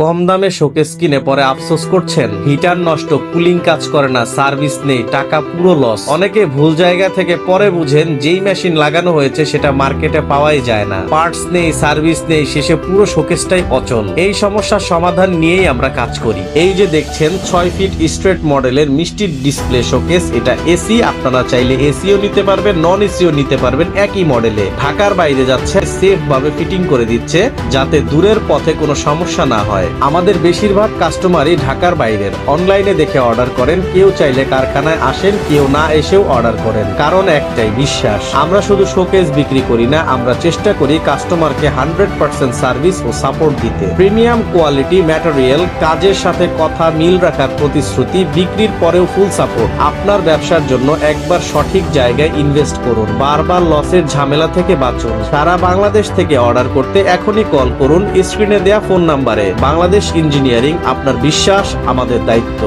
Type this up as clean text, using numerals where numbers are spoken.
কম দামে শোকেস কিনে পরে আফসোস করছেন? হিটার নষ্ট, কুলিং কাজ করে না, সার্ভিস নেই, টাকা পুরো লস। অনেকে ভুল জায়গা থেকে পরে বুঝেন যেই মেশিন লাগানো হয়েছে সেটা মার্কেটে পাওয়াই যায় না, পার্টস নেই, সার্ভিস নেই, শেষে পুরো শোকেসটাই অচল। এই সমস্যার সমাধান নিয়েই আমরা কাজ করি। এই যে দেখছেন 6 ফিট স্ট্রেট মডেলের মিষ্টি ডিসপ্লে শোকেস, এটা এসি। আপনারা চাইলে এসিও নিতে পারবেন, নন এসিও নিতে পারবেন একই মডেলে। ঢাকার বাইরে যাচ্ছে, সেফ ভাবে ফিটিং করে দিচ্ছে যাতে দূরের পথে কোনো সমস্যা না হয়। আমাদের বেশিরভাগ কাস্টমারই ঢাকার বাইরের, অনলাইনে দেখে অর্ডার করেন। কেউ চাইলে কারখানায় আসেন, কেউ না এসেও অর্ডার করেন। কারণ একটাই, বিশ্বাস। আমরা শুধু শোকেস বিক্রি করি না, আমরা চেষ্টা করি কাস্টমারকে 100% সার্ভিস ও সাপোর্ট দিতে। প্রিমিয়াম কোয়ালিটি ম্যাটেরিয়াল, কাজের সাথে কথা মিল রাখার প্রতিশ্রুতি, বিক্রির পরেও ফুল সাপোর্ট। আপনার ব্যবসার জন্য একবার সঠিক জায়গায় ইনভেস্ট করুন, বারবার লসের ঝামেলা থেকে বাঁচুন। সারা বাংলাদেশ থেকে অর্ডার করতে এখনই কল করুন স্ক্রিনে দেয়া ফোন নাম্বারে। বাংলাদেশ ইঞ্জিনিয়ারিং, আপনার বিশ্বাস আমাদের দায়িত্ব।